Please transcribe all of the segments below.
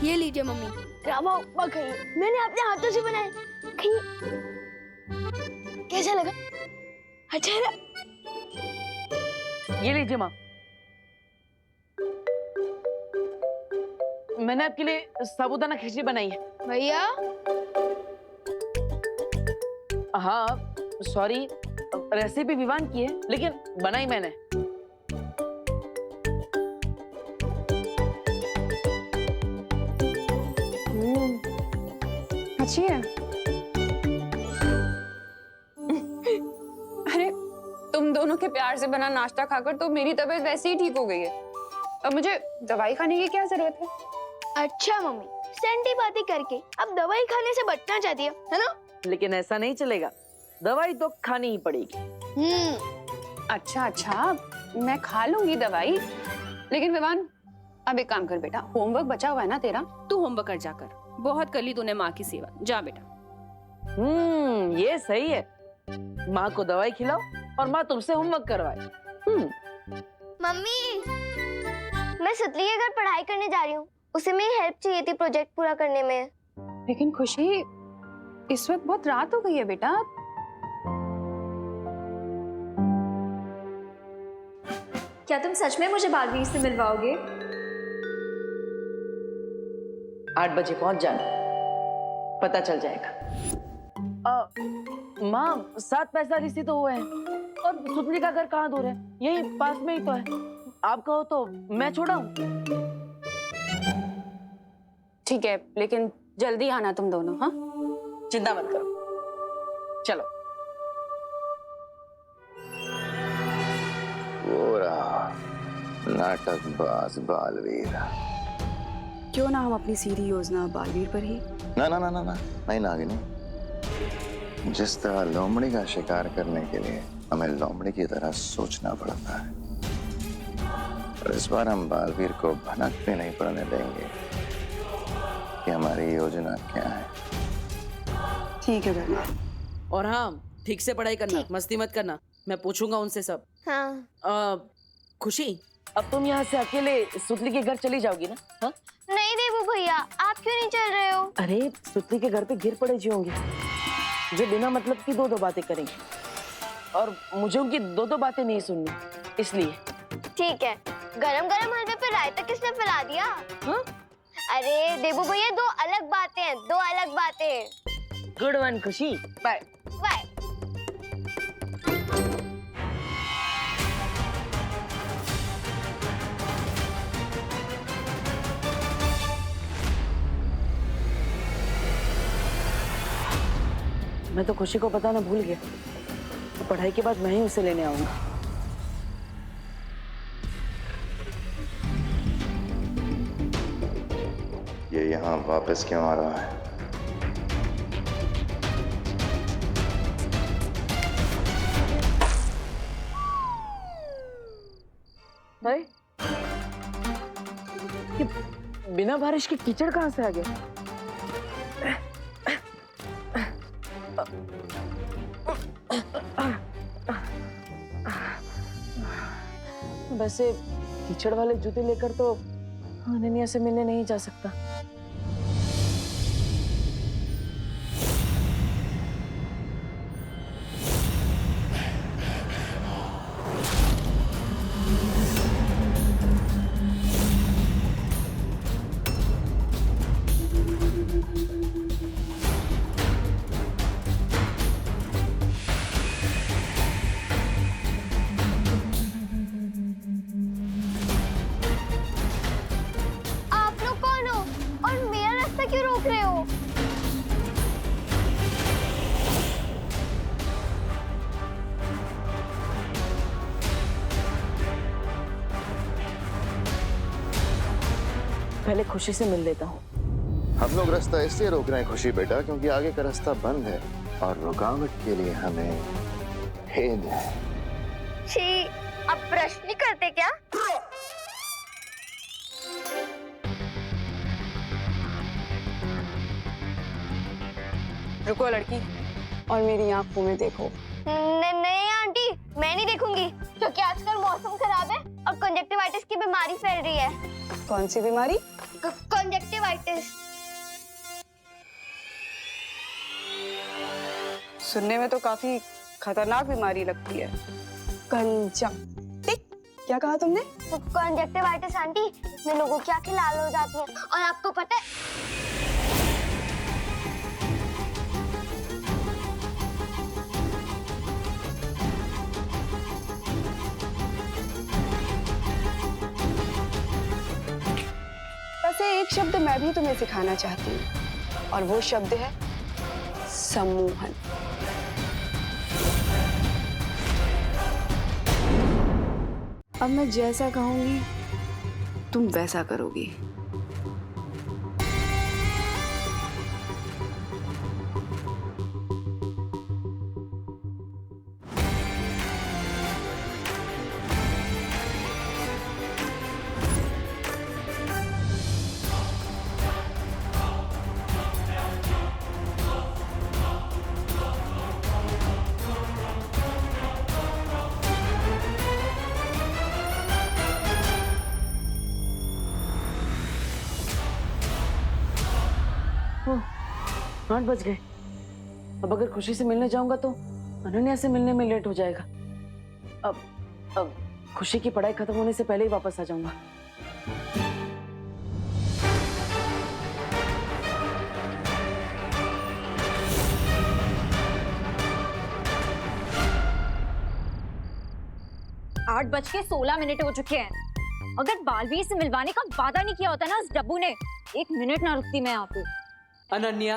ये लीजिए मम्मी। रवा उपमा खाइए, मैंने अपने हाथों से बनाया। खाइए, कैसा लगा? अच्छा है ना? ये लीजिए माँ, मैंने आपके लिए साबूदाना खिचड़ी बनाई है। भैया हाँ सॉरी, रेसिपी विवान की है लेकिन बनाई मैंने। अच्छी है। अरे तुम दोनों के प्यार से बना नाश्ता खाकर तो मेरी तबीयत वैसे ही ठीक हो गई है। अब मुझे दवाई खाने की क्या जरूरत है? अच्छा मम्मी, सेंटी बातें करके अब दवाई खाने से बचना चाहती है ना? लेकिन ऐसा नहीं चलेगा, दवाई तो खानी ही पड़ेगी। अच्छा अच्छा, मैं खा लूंगी दवाई, लेकिन विवान अब एक काम कर बेटा, होमवर्क बचा हुआ है ना तेरा, तू होमवर्क कर जाकर। बहुत कर ली तूने माँ की सेवा, जा बेटा। ये सही है, माँ को दवाई खिलाओ और माँ तुमसे होमवर्क करवाए। मम्मी, मैं सुतली के घर पढ़ाई करने जा रही हूँ। उसे मेरी हेल्प चाहिए थी प्रोजेक्ट पूरा करने में। लेकिन खुशी, इस वक्त बहुत रात हो गई है बेटा। क्या तुम सच में मुझे बालवीर से मिलवाओगे? 8 बजे पहुंच जाना, पता चल जाएगा। माँ 7 पैंतालीस ही तो हुए हैं और सुतली का घर कहाँ दूर है, यही पास में ही तो है। आप कहो तो मैं छोड़ाऊं? ठीक है, लेकिन जल्दी आना तुम दोनों। हाँ, चिंता मत करो, चलो। वो रहा नाटकबाज बालवीर। क्यों ना हम अपनी सीधी योजना बालवीर पर ही? ना ना ना ना ना, नहीं नागिनी। जिस तरह लोमड़ी का शिकार करने के लिए हमें लोमड़ी की तरह सोचना पड़ता है, और इस बार हम बालवीर को भनक भी नहीं पड़ने देंगे कि हमारी योजना क्या है। ठीक है बेटा। और हाँ, ठीक से पढ़ाई करना, मस्ती मत करना, मैं पूछूंगा उनसे सब। हाँ। खुशी, अब तुम यहाँ से अकेले सुतली के घर चली जाओगी ना? हाँ? नहीं देवू भैया, आप क्यों नहीं चल रहे हो? अरे सुतली के घर पे गिर पड़े जी होंगे जो बिना मतलब की दो बातें करेंगे, और मुझे उनकी दो बातें नहीं सुननी, इसलिए। ठीक है, गरम गरम हलवे पे रायता किसने फैला दिया? हाँ? अरे देवू भैया, दो अलग बातें हैं, दो अलग बातें। गुड वन खुशी, बाय बाय। मैं तो खुशी को बताना भूल गया, तो पढ़ाई के बाद मैं ही उसे लेने आऊंगा। ये यहाँ वापस क्यों आ रहा है? अरे ये बिना बारिश के कीचड़ कहाँ से आ गया? वैसे कीचड़ वाले जूते लेकर तो अनन्या से मिलने नहीं जा सकता। आप लोग कौन हो और मेरा रास्ता क्यों रोक रहे हो? पहले खुशी से मिल लेता हूँ। हम लोग रास्ता इसलिए रोक रहे हैं खुशी बेटा, क्योंकि आगे का रास्ता बंद है और रुकावट के लिए हमें भेद है। छी, अब प्रश्न नहीं करते क्या? रुको लड़की, और मेरी आंखों में देखो। नहीं आंटी, मैं नहीं देखूंगी, क्योंकि आजकल मौसम खराब है और कंजक्टिवाइटिस की बीमारी फैल रही है। कौन सी बीमारी? कॉन्जक्टिवाइटिस। सुनने में तो काफी खतरनाक बीमारी लगती है। कंजक्टिव, क्या कहा तुमने? कॉन्जक्टिवाइटिस आंटी, इसमें लोगों की आंखें लाल हो जाती हैं और आपको पता है वैसे एक शब्द मैं भी तुम्हें सिखाना चाहती हूँ और वो शब्द है सम्मोहन। अब मैं जैसा कहूंगी तुम वैसा करोगी। ओह, 8 बज गए। अब अगर खुशी से मिलने जाऊंगा तो अनन्या से मिलने में लेट हो जाएगा। अब खुशी की पढ़ाई खत्म होने से पहले ही वापस आ जाऊंगा। आठ बज के 16 मिनट हो चुके हैं। अगर बालवीर से मिलवाने का वादा नहीं किया होता ना उस डब्बू ने, 1 मिनट ना रुकती मैं यहाँ पे। अनन्या,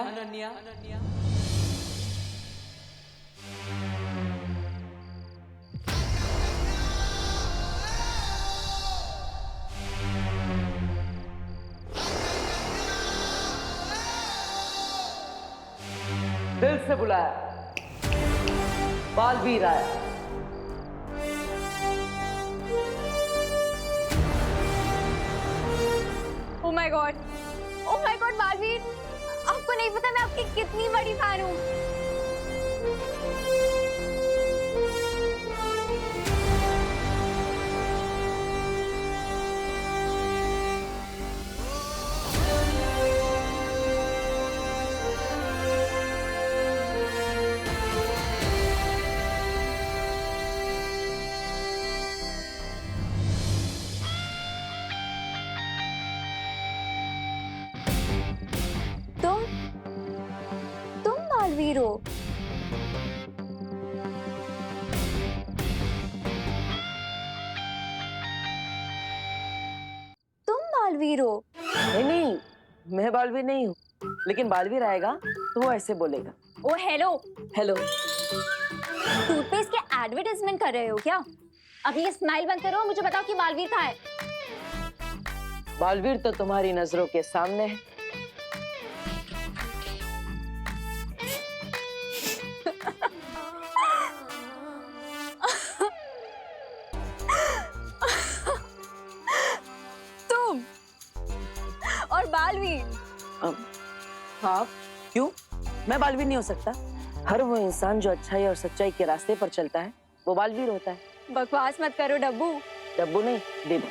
दिल से बुलाया, बालवीर आया। ओह माय गॉड, बालवीर, आपको नहीं पता मैं आपकी कितनी बड़ी फैन हूँ। तुम बालवीर हो? तुम बालवीर हो? नहीं, मैं बालवीर नहीं हूँ, लेकिन बालवीर आएगा तो वो ऐसे बोलेगा। ओ हेलो, हेलो। टूथपेस्ट के एडवर्टाइजमेंट कर रहे हो क्या? अभी ये स्माइल बंद करो, मुझे बताओ कि बालवीर कहाँ है? बालवीर तो तुम्हारी नजरों के सामने है। तुम और बालवीर? हाँ, क्यों? मैं बालवीर नहीं हो सकता? हर वो इंसान जो अच्छाई और सच्चाई के रास्ते पर चलता है वो बालवीर होता है। बकवास मत करो डब्बू। डब्बू नहीं, डिब।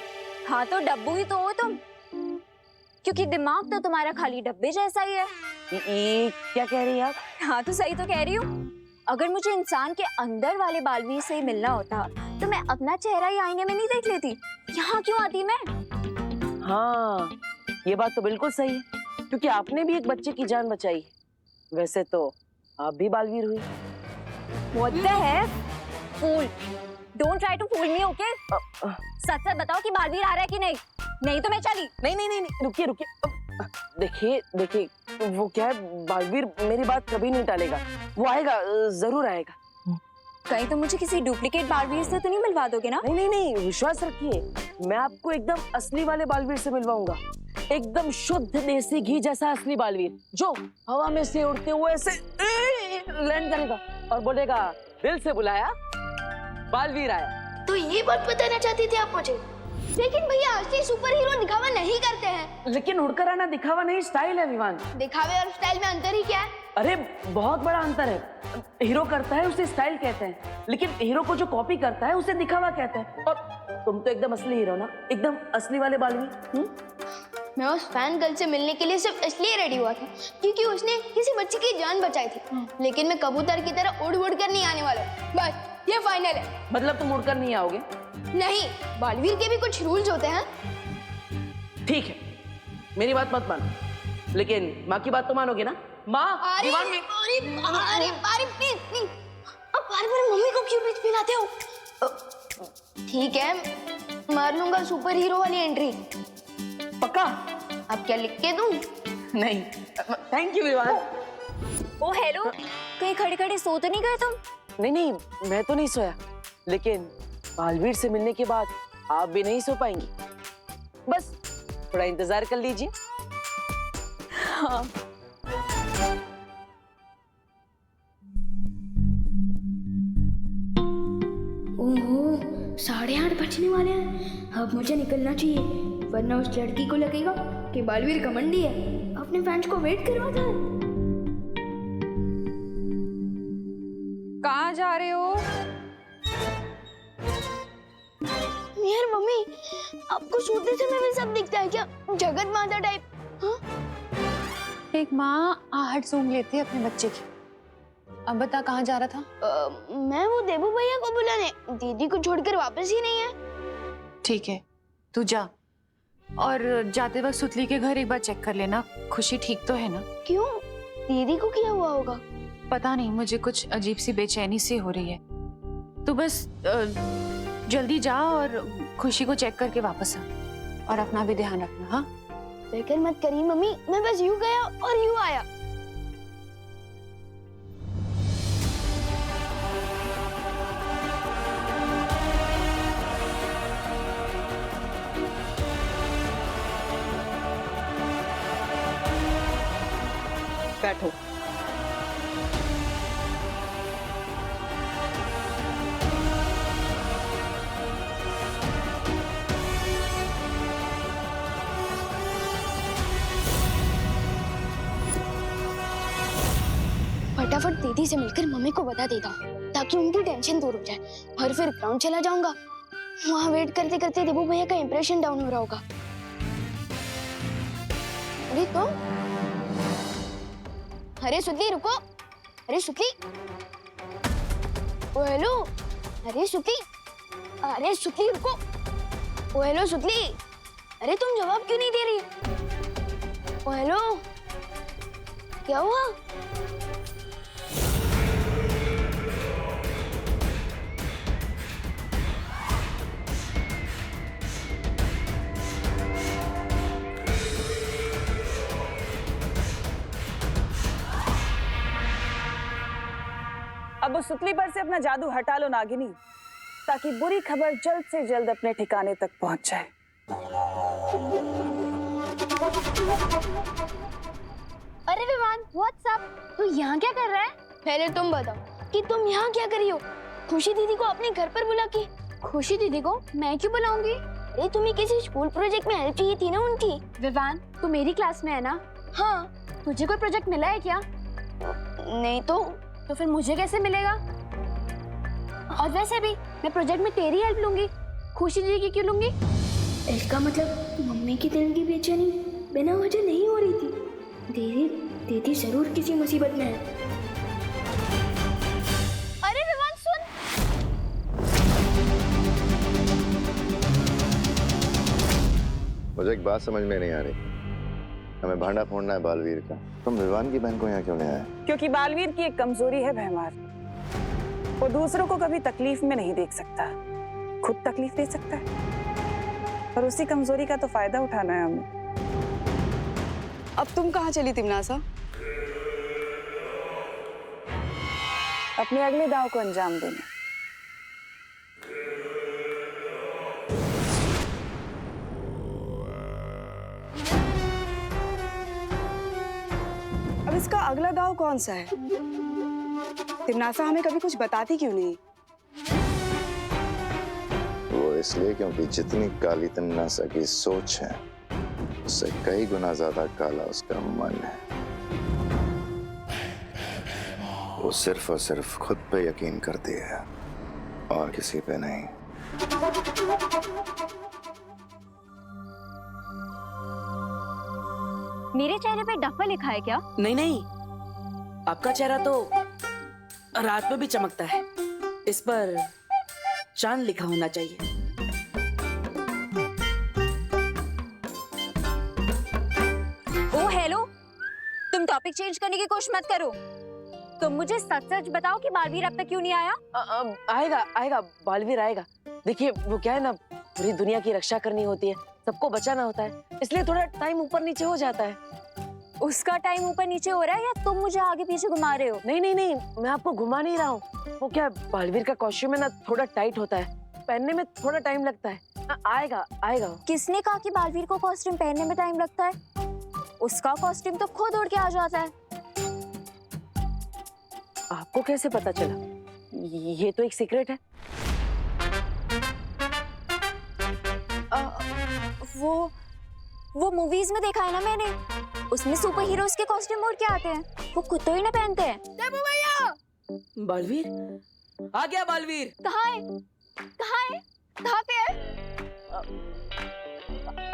हाँ तो डब्बू ही तो हो तुम, क्योंकि दिमाग तो तुम्हारा खाली डब्बे जैसा ही है। ये क्या कह रही है आप? हाँ तो सही तो कह रही हूँ। अगर मुझे इंसान के अंदर वाले बालवीर से ही मिलना होता तो मैं अपना चेहरा ही आईने में नहीं देख लेती, यहाँ क्यों आती मैं? हाँ, ये बात तो बिल्कुल सही है, क्योंकि आपने भी एक बच्चे की जान बचाई। वैसे तो आप भी बालवीर हुई। What the heck? Fool! Don't try to fool me, okay? सच सच बताओ कि बालवीर आ रहा है कि नहीं? नहीं तो मैं चली। नहीं, रुकिए। देखिए, वो क्या है, बालवीर मेरी बात कभी नहीं टालेगा। वो आएगा, जरूर आएगा। कहीं तो मुझे किसी डुप्लीकेट बालवीर से तो नहीं मिलवा दोगे ना? नहीं, विश्वास रखिए, मैं आपको एकदम असली वाले बालवीर से मिलवाऊंगा। एकदम शुद्ध देसी घी जैसा असली बालवीर, जो हवा में से उड़ते हुए ऐसे लैंड करेगा और बोलेगा, दिल से बुलाया, बालवीर आया। तो ये बात बताना चाहती थी आप मुझे? लेकिन भैया, असली सुपर हीरो दिखावा नहीं करते हैं। लेकिन उड़कर आना दिखावा नहीं, स्टाइल है विवान। दिखावे और स्टाइल में अंतर ही क्या है? अरे बहुत बड़ा अंतर है। हीरो करता है उसे स्टाइल कहते हैं, लेकिन हीरो को जो कॉपी करता है उसे दिखावा कहते हैं। और तुम तो एकदम असली हीरो ना, एकदम असली वाले बालवीर। मैं उस फैन गर्ल से मिलने के लिए सिर्फ इसलिए रेडी हुआ था क्योंकि उसने किसी बच्चे की जान बचाई थी। लेकिन मैं कबूतर की तरह उड़ उड़ कर नहीं आने वाला। बस ये फाइनल है। मतलब तुम उड़कर नहीं आओगे? नहीं, बालवीर के भी कुछ रूल्स होते हैं। ठीक है, मेरी बात मत मानो, लेकिन माँ की बात तो मानोगे ना? माँ, अरे दीवार में अरे अरे अरे प्लीज अब बार-बार मम्मी को क्यों बीच में लाते हो? ठीक है, मार लूंगा सुपर हीरो वाली एंट्री। पक्का? अब क्या लिख के दूं? नहीं, thank you Vivan. Oh hello, कहीं खड़े खड़े सो तो नहीं गए तुम? नहीं नहीं, मैं तो नहीं सोया, लेकिन बालवीर से मिलने के बाद आप भी नहीं सो पाएंगी। बस थोड़ा इंतजार कर लीजिए। हाँ। ओहो, 8:30 बजने वाले हैं। अब मुझे निकलना चाहिए, वरना उस लड़की को लगेगा कि बालवीर घमंडी है, अपने फैंस को वेट करवाता है। कहाँ जा रहे हो? यार मम्मी, आपको सोते समय भी सब दिखता है क्या? जगत माता टाइप? हाँ? एक माँ आहट सूंघ लेती है अपने बच्चे की। अब बता कहाँ जा रहा था? मैं वो देबू भैया को बुलाने, दीदी को छोड़कर वापस ही नहीं है। ठीक है, तू जा, और जाते वक्त सुतली के घर एक बार चेक कर लेना, खुशी ठीक तो है ना? क्यों? दीदी को क्या हुआ होगा? पता नहीं, मुझे कुछ अजीब सी बेचैनी सी हो रही है। तू बस जल्दी जा और खुशी को चेक करके वापस आ, और अपना भी ध्यान रखना। हाँ, फिक्र मत करिए मम्मी, मैं बस यूं गया और यूं आया। बैठो। फटाफट दीदी से मिलकर मम्मी को बता देता हूँ ताकि उनकी टेंशन दूर हो जाए, और फिर ग्राउंड चला जाऊंगा। वहाँ वेट करते करते देबू भैया का इंप्रेशन डाउन हो रहा होगा। अरे तुम, अरे सुतली रुको, अरे सुतली, ओ हेलो, अरे सुतली, अरे सुतली रुको, ओ हेलो सुतली, अरे तुम जवाब क्यों नहीं दे रही? ओ हेलो, क्या हुआ? अब उस सुतली पर से अपना जादू हटा लो नागिनी, ताकि बुरी खबर जल्द से जल्द अपने ठिकाने तक पहुंच जाए। अरे विवान, व्हाट्सअप? तू यहाँ क्या कर रहा है? पहले तुम बताओ कि तुम यहाँ क्या कर रही हो? खुशी दीदी को अपने घर पर बुला के। खुशी दीदी को मैं क्यों बुलाऊंगी? अरे तुम्हें किसी स्कूल प्रोजेक्ट में हेल्प चाहिए थी ना उनकी। विवान, तू मेरी क्लास में है ना? हाँ। तुझे कोई प्रोजेक्ट मिला है क्या? नहीं तो फिर मुझे कैसे मिलेगा? और वैसे भी मैं प्रोजेक्ट में तेरी हेल्प लूंगी, खुशी दीदी की क्यों लूंगी? इसका मतलब मम्मी की दिल की बेचैनी बिना वजह नहीं हो रही थी। दीदी जरूर किसी मुसीबत में है। अरे विवान सुन, मुझे एक बात समझ में नहीं आ रही। हमें भांडा फोड़ना है बालवीर का, तुम विवान की बहन को यहाँ क्यों ले आए? क्योंकि बालवीर की एक कमजोरी है भैमार, वो दूसरों को कभी तकलीफ में नहीं देख सकता, खुद तकलीफ दे सकता है, और उसी कमजोरी का तो फायदा उठाना है हमें। अब तुम कहाँ चली तिमनासा? अपने अगले दाव को अंजाम देने। अब इसका अगला दाव कौन सा है? तिमनासा हमें कभी कुछ बताती क्यों नहीं? वो इसलिए क्योंकि जितनी काली तिमनासा की सोच है, उससे कई गुना ज्यादा काला उसका मन है। वो सिर्फ और सिर्फ खुद पे यकीन करती है और किसी पे नहीं। मेरे चेहरे पे डफा लिखा है क्या? नहीं नहीं, आपका चेहरा तो रात में भी चमकता है, इस पर चांद लिखा होना चाहिए। ओ हेलो, तुम टॉपिक चेंज करने की कोशिश मत करो। तुम मुझे सच सच बताओ कि बालवीर अब तक क्यों नहीं आया? आएगा आएगा, बालवीर आएगा। देखिए वो क्या है ना, पूरी दुनिया की रक्षा करनी होती है, सबको बचाना होता है, इसलिए थोड़ा टाइम ऊपर नीचे हो जाता है। उसका टाइम ऊपर नीचे हो रहा है या तुम मुझे आगे पीछे घुमा रहे हो? नहीं नहीं नहीं, मैं आपको घुमा नहीं रहा हूँ। वो क्या, बालवीर का कॉस्ट्यूम है ना, थोड़ा टाइट होता है, पहनने में थोड़ा टाइम लगता है। आएगा आएगा। किसने कहा कि बालवीर को कॉस्ट्यूम पहनने में टाइम लगता है? उसका कॉस्ट्यूम तो खुद उड़ के आ जाता है। आपको कैसे पता चला? ये तो एक सीक्रेट है। वो मूवीज में देखा है ना मैंने, उसमें सुपर हीरोज के कॉस्ट्यूम उड़ के आते हैं, वो खुद तो ही ना पहनते हैं। बालवीर आ गया। बालवीर कहाँ है? कहाँ है? कहाँ पे है?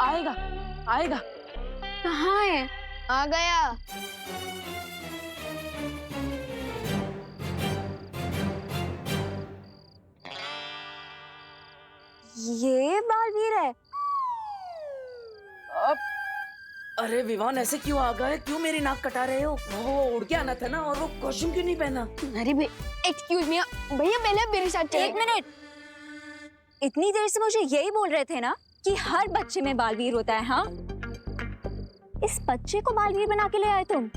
आएगा आएगा। कहाँ है? आ गया। ये बालवीर है? अरे विवान, ऐसे क्यों आ गए? क्यों मेरी नाक कटा रहे हो? वो उड़ के आना था ना, और वो कॉस्ट्यूम क्यों नहीं पहना? अरे एक्सक्यूज मी भैया, पहले आप मेरे साथ चलिए। एक मिनट, इतनी देर से मुझे यही बोल रहे थे ना कि हर बच्चे में बालवीर होता है। हाँ, इस बच्चे को बालवीर बना के ले आए तुम।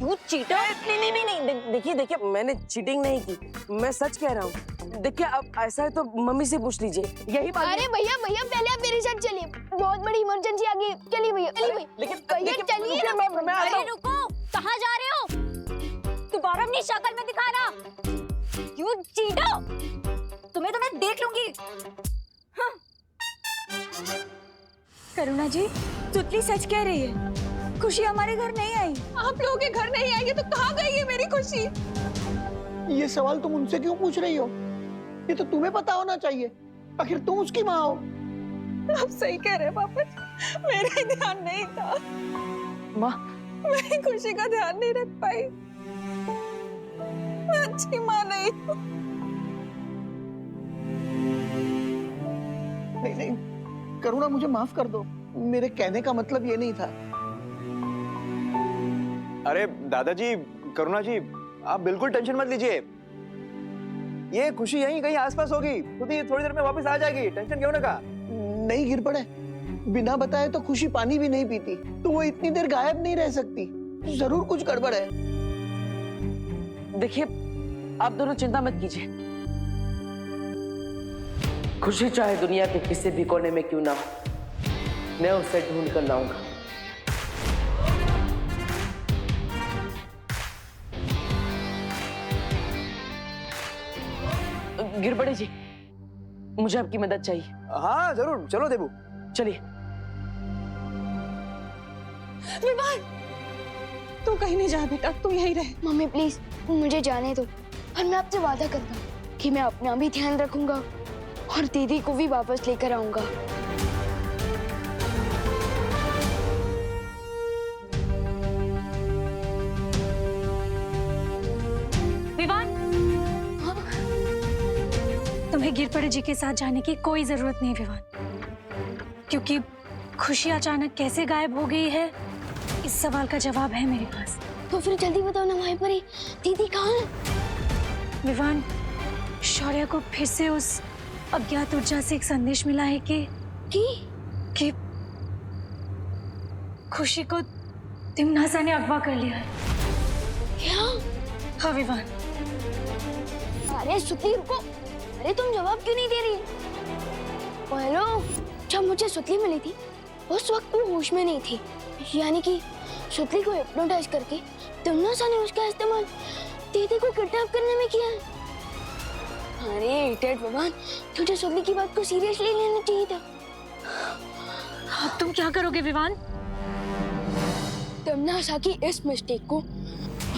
You cheater. नहीं नहीं नहीं, देखिए देखिए, मैंने चीटिंग नहीं की, मैं सच कह रहा हूँ। देखिए अब ऐसा है तो मम्मी से पूछ लीजिए, यही बात। अरे भैया पहले आप मेरे साथ चलिए, बहुत बड़ी इमरजेंसी आ गई। चलिए भैया, चलिए भैया। लेकिन भैया चलिए ना। मैं आता अरे हूँ। रुको, कहाँ जा रहे हो? दोबारा अपनी शक्ल में दिखाना। यू चीटर, तुम्हें तो मैं देख लूंगी। हाँ। करुणा जी, सुतली सच कह रही है, खुशी हमारे घर नहीं आई। आप लोगों के घर नहीं आएंगे तो कहाँ गई है मेरी खुशी? ये सवाल तुम उनसे क्यों पूछ रही हो? ये तो तुम्हें पता होना चाहिए, आखिर तुम उसकी माँ हो। आप सही कह रहे हैं पापा, मेरा ध्यान नहीं था। माँ, मैं खुशी का ध्यान नहीं रख पाई, मैं अच्छी माँ नहीं हूँ। नहीं, करुणा मुझे माफ कर दो, मेरे कहने का मतलब ये नहीं था। अरे दादाजी, करुणा जी, आप बिल्कुल टेंशन मत लीजिए, ये खुशी यहीं कहीं आसपास होगी, खुद ही थोड़ी देर में वापस आ जाएगी, टेंशन क्यों ना का। नहीं गिर पड़े, बिना बताए तो खुशी पानी भी नहीं पीती, तो वो इतनी देर गायब नहीं रह सकती, जरूर कुछ गड़बड़ है। देखिए आप दोनों चिंता मत कीजिए, खुशी चाहे दुनिया के किसी भी कोने में क्यों ना हो, मैं उसे ढूंढ कर लाऊंगा। गिरबड़े जी, मुझे आपकी मदद चाहिए। हाँ जरूर, चलो देबू, चलिए। विवान, तू कहीं नहीं जा बेटा, तू यहीं रह। मम्मी प्लीज मुझे जाने दो, और मैं आपसे वादा करता हूँ कि मैं अपना भी ध्यान रखूंगा और दीदी को भी वापस लेकर आऊंगा। विवान, तुम्हें गिरपड़े जी के साथ जाने की कोई जरूरत नहीं विवान, क्योंकि खुशी अचानक कैसे गायब हो गई है, इस सवाल का जवाब है मेरे पास। तो फिर जल्दी बताओ ना माई परी, दीदी कहाँ है? विवान, शौर्य को फिर से उस अज्ञात ऊर्जा से एक संदेश मिला है कि खुशी को तिमनासा ने अगवा कर लिया है। क्या? हाँ विवान। अरे सुतली रुको, अरे तुम जवाब क्यों नहीं दे रही? हेलो, जब मुझे सुतली मिली थी उस वक्त वो होश में नहीं थी, यानी कि सुतली को हिप्नोटाइज करके तिमनासा ने उसका इस्तेमाल दीदी को किडनैप करने में किया है। अरे इडियट विवान, तुझे सुतली की बात को सीरियसली लेना चाहिए था। अब तुम क्या करोगे विवान? तिमनासा की इस मिस्टेक को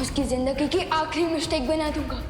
उसकी जिंदगी की आखिरी मिस्टेक बना दूंगा।